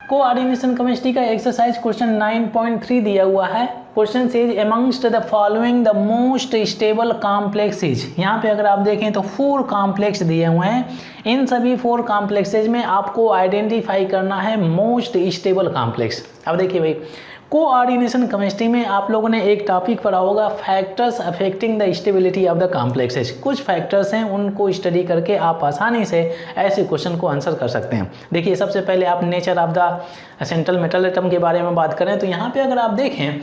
Coordination chemistry का exercise question 9.3 दिया हुआ है। Question says amongst the following the most stable complexes. यहाँ पे अगर आप देखें तो 4 कॉम्प्लेक्स दिए हुए हैं। इन सभी 4 कॉम्प्लेक्सेज में आपको आइडेंटिफाई करना है मोस्ट स्टेबल कॉम्प्लेक्स। अब देखिए भाई, कोऑर्डिनेशन केमिस्ट्री में आप लोगों ने एक टॉपिक पढ़ा होगा, factors affecting the stability of the complexes. कुछ फैक्टर्स हैं, उनको स्टडी करके आप आसानी से ऐसे क्वेश्चन को आंसर कर सकते हैं। देखिए, सबसे पहले आप nature of the central metal atom के बारे में बात करें तो यहाँ पे अगर आप देखें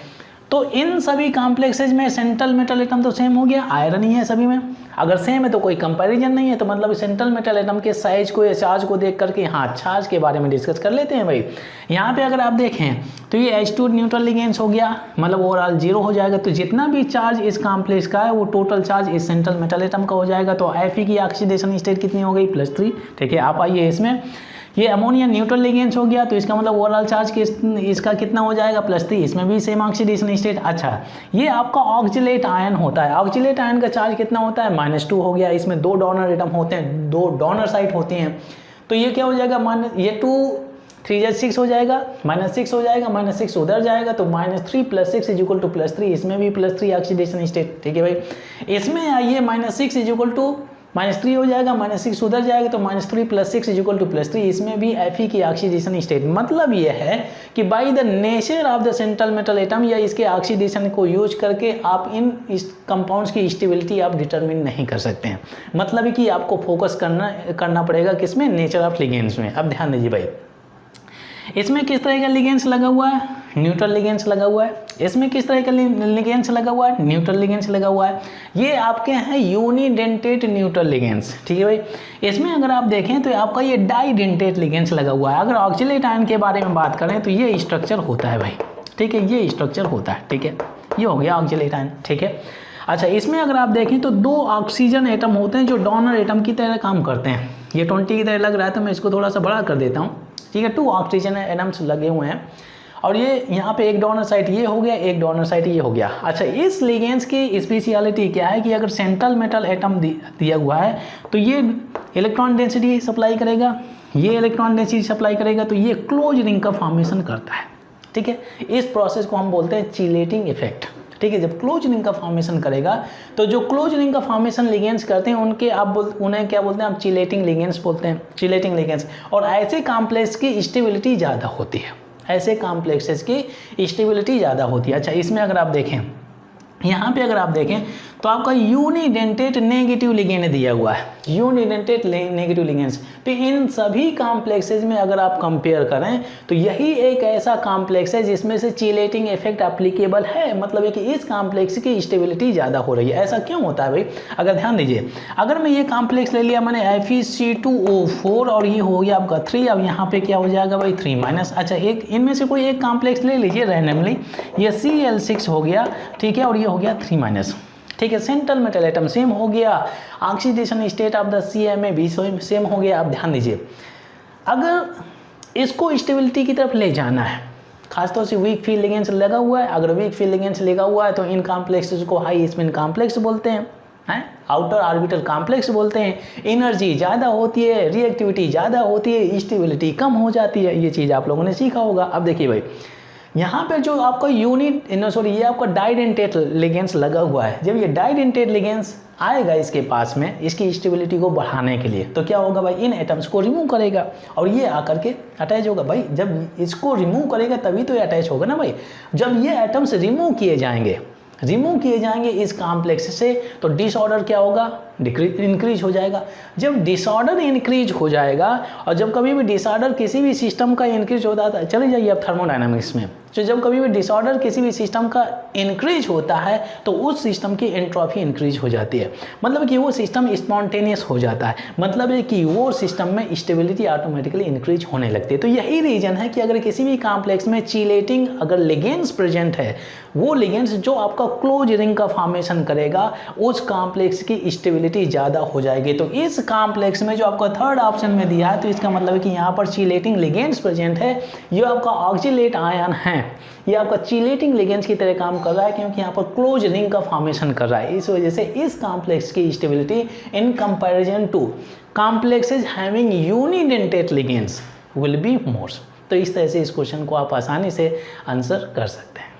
तो इन सभी कॉम्प्लेक्सेज में सेंट्रल मेटल एटम तो सेम हो गया, आयरन ही है सभी में। अगर सेम है तो कोई कंपैरिजन नहीं है, तो मतलब सेंट्रल मेटल एटम के साइज को या चार्ज को देख करके हाँ चार्ज के बारे में डिस्कस कर लेते हैं भाई। यहाँ पे अगर आप देखें तो ये H2 न्यूट्रल लिगेंड्स हो गया, मतलब ओवरऑल 0 हो जाएगा। तो जितना भी चार्ज इस कॉम्प्लेक्स का है वो टोटल चार्ज इस सेंट्रल मेटल एटम का हो जाएगा। तो Fe की ऑक्सीडेशन स्टेट कितनी हो गई, +3। ठीक है, आप आइए इसमें, ये अमोनिया न्यूट्रल लिगेंड्स हो गया, तो इसका मतलब ओवरऑल चार्ज इसका कितना हो जाएगा, +3। इसमें भी सेम ऑक्सीडेशन स्टेट। अच्छा, ये आपका ऑक्जिलेट आयन होता है। ऑक्जिलेट आयन का चार्ज कितना होता है, -2 हो गया। इसमें 2 डोनर एटम होते हैं, 2 डोनर साइट होती हैं। तो ये क्या हो जाएगा, ये 2 3 6 हो जाएगा, -6 हो जाएगा, -6 उधर जाएगा, तो -3 + 6 = +3। इसमें भी +3 ऑक्सीडेशन स्टेट। ठीक है भाई, इसमें आइए -6 = -3 हो जाएगा, -6 उधर जाएगा, तो -3 + 6 = +3। इसमें भी Fe की ऑक्सीडेशन स्टेट। मतलब ये है कि by the nature of the central metal atom या इसके ऑक्सीडेशन को यूज करके आप इन कंपाउंड्स की स्टेबिलिटी आप डिटरमिन नहीं कर सकते हैं। मतलब है कि आपको फोकस करना पड़ेगा किसमें, नेचर ऑफ लिगेंड्स में। अब ध्यान दीजिए भाई, इसमें किस तरह का लिगेंड्स लगा हुआ है, न्यूट्रल लिगेंड्स लगा हुआ है। इसमें किस तरह का लिगेंड्स लगा हुआ है, न्यूट्रल लिगेंड्स लगा हुआ है। ये आपके हैं यूनिडेंटेट न्यूट्रल लिगेंड्स। ठीक है भाई, इसमें अगर आप देखें तो आपका ये डाइडेंटेट लिगेंड्स लगा हुआ है। अगर ऑक्जिलेट आयन के बारे में बात करें तो ये स्ट्रक्चर होता है भाई। ठीक है, ये स्ट्रक्चर होता है। ठीक है, ये हो गया ऑक्जिलेट आयन। ठीक है, अच्छा, इसमें अगर आप देखें तो 2 ऑक्सीजन एटम होते हैं जो डोनर एटम की तरह काम करते हैं। ये 20 की तरह लग रहा है तो मैं इसको थोड़ा सा बड़ा कर देता हूँ। ठीक है, 2 ऑक्सीजन एटम्स लगे हुए हैं और ये यहाँ पे एक डोनर साइट ये हो गया, एक डोनर साइट ये हो गया। अच्छा, इस लिगेंड्स की स्पेशलिटी क्या है कि अगर सेंट्रल मेटल एटम दिया हुआ है तो ये इलेक्ट्रॉन डेंसिटी सप्लाई करेगा, ये इलेक्ट्रॉन डेंसिटी सप्लाई करेगा, तो ये क्लोज रिंग का फॉर्मेशन करता है। ठीक है, इस प्रोसेस को हम बोलते हैं चिलेटिंग इफेक्ट। ठीक है, जब क्लोज रिंग का फॉर्मेशन करेगा तो जो क्लोज रिंग का फॉर्मेशन लिगेंड्स करते हैं उन्हें क्या बोलते हैं, आप चिलेटिंग लिगेंड्स बोलते हैं, चिलेटिंग लिगेंड्स। और ऐसे कॉम्प्लेक्स की स्टेबिलिटी ज़्यादा होती है, ऐसे कॉम्प्लेक्सेस की स्टेबिलिटी ज़्यादा होती है। अच्छा, इसमें अगर आप देखें, यहाँ पे अगर आप देखें तो आपका यूनिडेंटेट नेगेटिव लिगेंड दिया हुआ है, यूनिडेंटेट नेगेटिव लिगेंड्स। तो इन सभी कॉम्प्लेक्सेज में अगर आप कंपेयर करें तो यही एक ऐसा कॉम्प्लेक्स है जिसमें से चिलेटिंग इफेक्ट एप्लीकेबल है। मतलब है कि इस कॉम्प्लेक्स की स्टेबिलिटी ज़्यादा हो रही है। ऐसा क्यों होता है भाई, अगर ध्यान दीजिए, अगर मैं ये कॉम्प्लेक्स ले लिया मैंने FeC2O4 और ये हो गया आपका 3, अब यहाँ पे क्या हो जाएगा भाई, 3-। अच्छा, एक इनमें से कोई एक कॉम्प्लेक्स ले लीजिए रैंडमली, ये Cl6 हो गया। ठीक है, और ये हो गया 3-। ठीक है, सेंट्रल मेटल एटम सेम हो गया, oxidation state of the CMa भी सेम हो गया। अब ध्यान दीजिए, अगर इसको स्टेबिलिटी की तरफ ले जाना है, खासतौर से वीक फील्ड लिगेंड्स लगा हुआ है, अगर वीक फील्ड लिगेंड्स लगा हुआ है तो इन कॉम्प्लेक्सेस को हाई स्पिन कॉम्प्लेक्स बोलते हैं, आउटर ऑर्बिटल कॉम्प्लेक्स बोलते हैं। एनर्जी ज़्यादा होती है, रिएक्टिविटी ज़्यादा होती है, स्टेबिलिटी कम हो जाती है। ये चीज़ आप लोगों ने सीखा होगा। अब देखिए भाई, यहाँ पे जो आपका ये आपका डाइडेंटेट लिगेंड्स लगा हुआ है, जब ये डाइडेंटेट लिगेंड्स आएगा इसके पास में इसकी स्टेबिलिटी को बढ़ाने के लिए, तो क्या होगा भाई, इन एटम्स को रिमूव करेगा और ये आकर के अटैच होगा। भाई जब इसको रिमूव करेगा तभी तो ये अटैच होगा ना भाई। जब ये एटम्स रिमूव किए जाएंगे इस कॉम्प्लेक्स से, तो डिसऑर्डर क्या होगा, इंक्रीज हो जाएगा। जब डिसऑर्डर इंक्रीज हो जाएगा, और जब कभी भी डिसऑर्डर किसी भी सिस्टम का इंक्रीज होता है, चले जाइए आप थर्मोडायनामिक्स में, तो जब कभी भी डिसऑर्डर किसी भी सिस्टम का इंक्रीज होता है तो उस सिस्टम की एंट्रोपी इंक्रीज हो जाती है। मतलब कि वो सिस्टम स्पॉन्टेनियस हो जाता है, मतलब है कि वो सिस्टम में स्टेबिलिटी ऑटोमेटिकली इंक्रीज होने लगती है। तो यही रीजन है कि अगर किसी भी कॉम्प्लेक्स में चिलेटिंग अगर लिगेंड्स प्रेजेंट है, वो लिगेंड्स जो आपका क्लोज रिंग का फॉर्मेशन करेगा, उस कॉम्प्लेक्स की स्टेबिलिटी ज़्यादा हो जाएगी। तो इस कॉम्प्लेक्स में जो आपका थर्ड ऑप्शन में दिया है, तो इसका मतलब है कि यहाँ पर चिलेटिंग लिगेंड्स प्रेजेंट है। ये आपका ऑक्जिलेट आयन है, ये आपका चिलेटिंग लिगेंड्स की तरह काम कर रहा है, क्योंकि यहाँ पर क्लोज रिंग का फॉर्मेशन कर रहा है। इस वजह से इस कॉम्प्लेक्स की stability in comparison to complexes having unidentate ligands will be more. तो इस तरह से इस क्वेश्चन को आप आसानी से आंसर कर सकते हैं।